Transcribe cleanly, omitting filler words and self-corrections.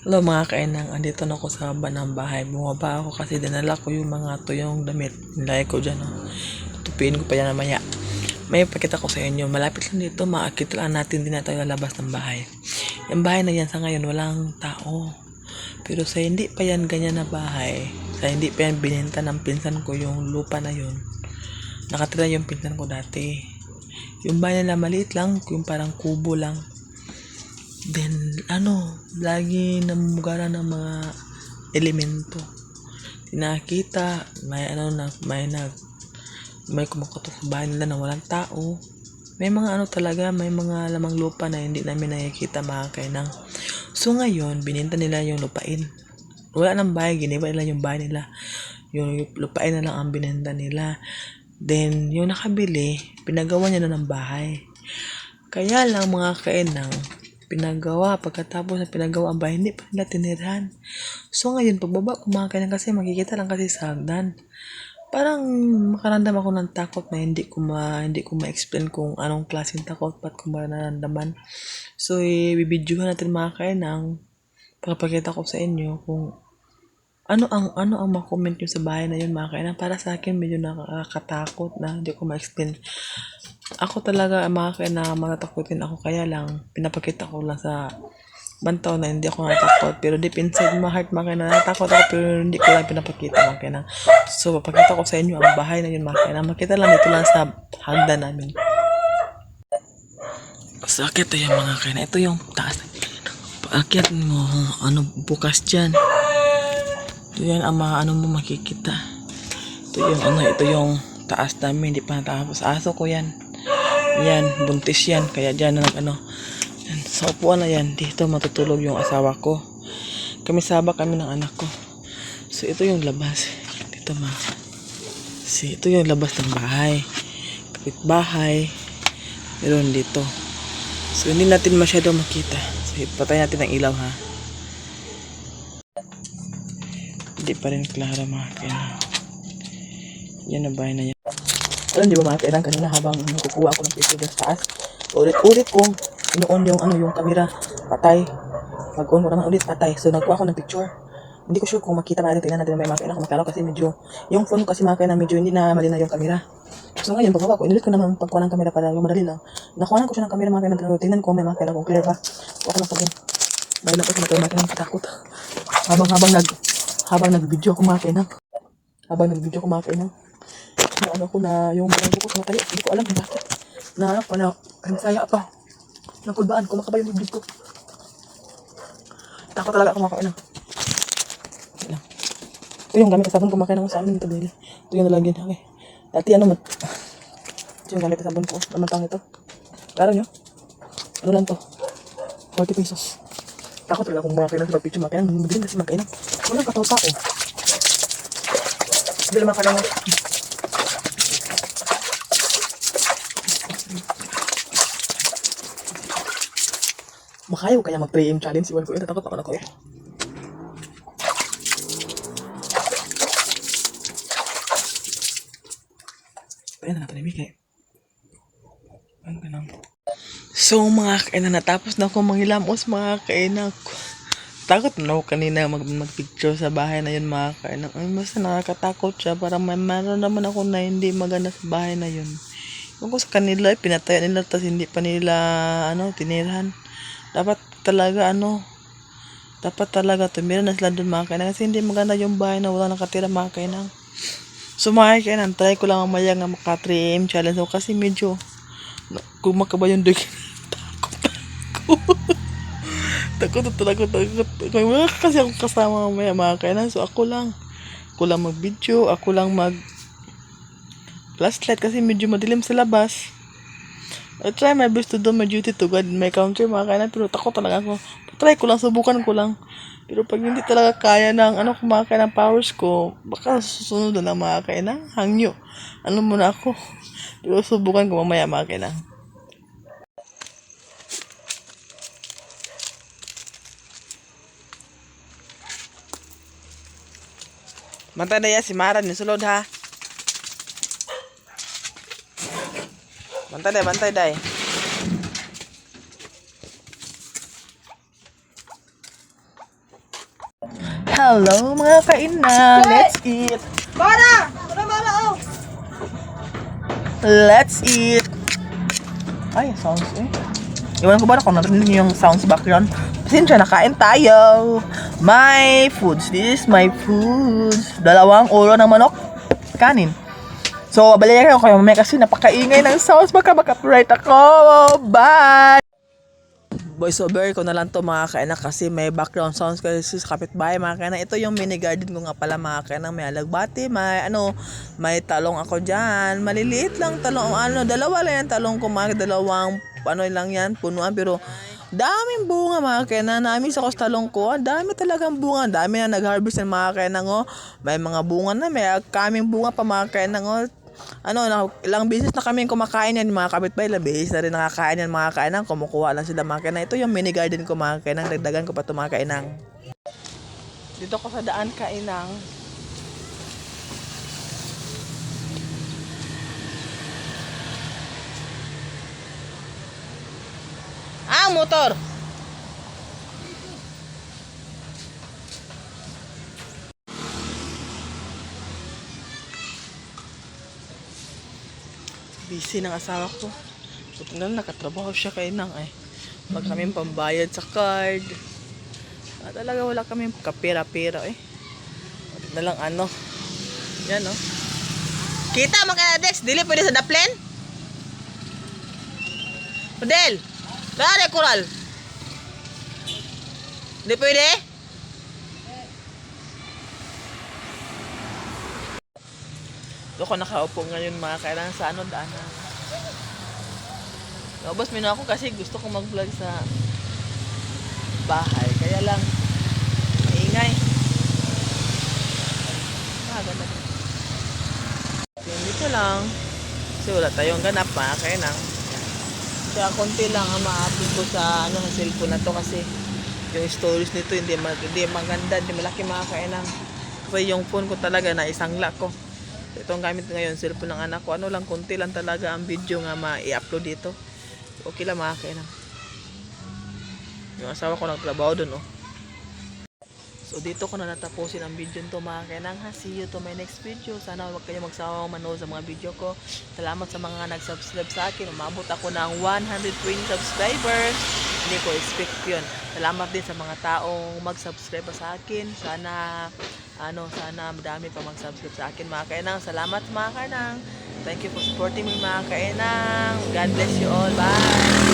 Hello mga kainang, andito na ako sa banang bahay. Bumaba ako kasi dinala ko yung mga tuyong damit. Nilagay ko dyan. Oh. Tupiin ko pa yan namaya. May pakita ko sa inyo. Malapit lang dito, makakita lang natin din na tayo lalabas ng bahay. Yung bahay na yan sa ngayon, walang tao. Pero sa hindi pa yan ganyan na bahay, sa hindi pa yan binenta ng pinsan ko yung lupa na yun, nakatira yung pinsan ko dati. Yung bahay nila maliit lang, yung parang kubo lang. Then, lagi namumugaran ng mga elemento. Tinakita, may kumakatok sa bahay nila na walang tao. May mga talaga, may mga lamang lupa na hindi namin nakikita mga kainang. So ngayon, bininta nila yung lupain. Wala nang bahay, giniba nila yung bahay nila. Yung lupain na lang ang bininta nila. Then, yung nakabili, pinagawa niya na ng bahay. Kaya lang mga kainang, pagkatapos na pinagawa ang bahay, hindi pa nila tinirhan. So ngayon, pagbaba kumakain kasi makikita lang kasi sa hagdan. Parang makaramdam ako ng takot na hindi ko ma-explain kung anong klaseng takot, ba't ko mararamdaman. So, ibibidyohan natin mga kainang, pagpakita ko sa inyo kung ano ang ma-comment nyo sa bahay na yun mga kainang. Para sa akin, medyo nakakatakot na hindi ko ma-explain. Ako talaga na matatakutin ako, kaya lang pinapakita ko lang sa bantaw na hindi ako natakot, pero deep inside my heart natakot ako, pero hindi ko lang pinapakita makina. So papakita ko sa inyo ang bahay na yun makina, makita lang dito lang sa hagdan namin. Sakit to yung mga kina, ito yung taas. Paakyat mo, bukas dyan. Ito yan ang mga mo makikita. Ito yung taas namin, hindi pa natapos. Aso ko yan. Yan, buntis yan. Kaya dyan na yan, sa upuan na yan, dito matutulog yung asawa ko. Sabak kami ng anak ko. So ito yung labas. Dito ito yung labas ng bahay. Kapitbahay. Meron dito. So hindi natin masyado makita. So patay natin ang ilaw ha. Hindi pa rin klaro mga kainan. Yan ang bahay na yan. Alam di ba mga kainan, kanina habang kukuha ako ng picture sa taas, ulit kong ino-on yung camera, patay. Mag-on mo naman ulit, patay. So nagkuha ako ng picture. Hindi ko sure kung makita natin, tingnan natin may mga kainan kung magkano, kasi medyo yung phone kasi mga kainan medyo hindi na malinaw yung camera. So ngayon pagkuha ko, inulit ko naman pagkuha ng camera para yung madali lang. Nakuha ko siya ng camera mga kainan, pero tingnan ko may mga kainan kung clear ba. Kuha ko ng sabon. Dahil lang ako mga kainan katakot. Habang nag-video ko mga kainan. Ko na yung baranggo ko sa matayo. Hindi ko alam bakit. Nahanap ko na saya pa. Nakudbaan ko makaba yung bibig ko. Takot talaga ako makakain. Ito yung gamit sa sabon ko makakain sa amin ito daily. Ito yung nalagyan. Okay. Dati ito yung gamit sa sabon ko. Namantang ito. Karo nyo? Ano lang to? 40 pesos. Takot talaga kung makakain sa picture makakain. Mabiling kasi makakain. Walang kataw-tao. Hindi lang makakain. Makayaw kaya mag 3am challenge. Iwan ko yun. Natakot ako na ko. Ayan na natin ibigay. Ayan ka lang. So mga kainan, natapos na ako manghilamos mga kainan. Takot na ako kanina mag-picture sa bahay na yun mga kainan. Ay mas nakakatakot siya. Para meron naman ako na hindi maganda sa bahay na yun. Kung sa kanila, pinataya nila tapos hindi pa nila tinirhan. Dapat talaga tumira na sila doon mga kainan, kasi hindi maganda yung bahay na wala nakatira mga kainan. So mga kainan, try ko lang mamaya nga maka 3am challenge ako, kasi medyo kumakaba yung dugin. Takot. Wala kasi akong kasama mamaya mga kainan. So ako lang mag-video, ako lang mag flashlight kasi medyo madilim sa labas. I try my best to do my duty to God in my country mga kainan, pero takot talaga ako. Try ko lang, subukan ko lang. Pero pag hindi talaga kaya ng kumakain ng powers ko, baka susunod na mga kainan, hangyo. Muna ako. Pero subukan ko mamaya mga kainan. Bantay na yan si Maran, yung sulod ha. Bantay day. Hello mga kainang, let's eat. Bara! Bara, oh! Let's eat. Ay, sounds eh. Iwan ko ba na kung narinig niyo yung sounds background? Pasensya, nakain tayo. My foods. This is my foods. 2 ulo ng manok. Kanin. So, balikan ko kayo mamaya kasi napakaingay ng sounds. Baka maka-copyright ako. Bye! Voice over ko na lang to mga kainan kasi may background sounds kasi sa kapitbahay mga kainan. Ito yung mini garden ko nga pala mga kainan. May alagbati, may talong ako dyan. Maliliit lang talong, dalawa lang yan talong ko mga dalawang, lang yan, punuan. Pero daming bunga mga kainan. Namin sa talong ko, dami talagang bunga. Dami na nag-harvest ng mga kainan ko. May mga bunga na, may kaming bunga pa mga kainan ko. Ilang beses na kami kumakain yan mga kapitbahay, ilang beses na rin nakakain yan mga kainang, kumukuha lang sila mga kainang. Ito yung mini garden ko mga kainang, dagdagan ko pa ito mga kainang. Dito ko sa daan kainang. Motor! Busy ng asawa ko. So, nakatrabaho siya kainang eh. Wag kami pambayad sa card. Talaga wala kami kapira-pira eh. Na lang Yan oh. Kita mo ka Dex, dili pwede sa daplen? Rodel, dali kural. Di pwede? Doon ko nakaupo ngayon mga kailangan sa daanan. Naubos mo na ako kasi gusto ko mag-vlog sa bahay. Kaya lang, maingay. Ganda. Dito lang. Kasi wala tayong ganap mga kailangan. Kaya konti lang ang ma-upload ko sa sa cellphone na to kasi yung storage nito hindi maganda, hindi malaki mga kailangan. Kasi yung phone ko talaga na isang lock ko. Itong gamit ngayon, cellphone ng anak ko. Lang, konti lang talaga ang video nga ma-i-upload dito. Okay lang mga kainan. Yung asawa ko nagtrabaho dun, oh. So, dito ko na natapusin ang video nito mga kainan, ha. See you to my next video. Sana huwag kayo magsawang manood sa mga video ko. Salamat sa mga nag-subscribe sa akin. Umabot ako ng 120 subscribers. Hindi ko expect yun. Salamat din sa mga taong mag-subscribe sa akin. Sana madami pa mag-subscribe sa akin mga kainang. Salamat mga kainang. Thank you for supporting me mga kainang. God bless you all. Bye!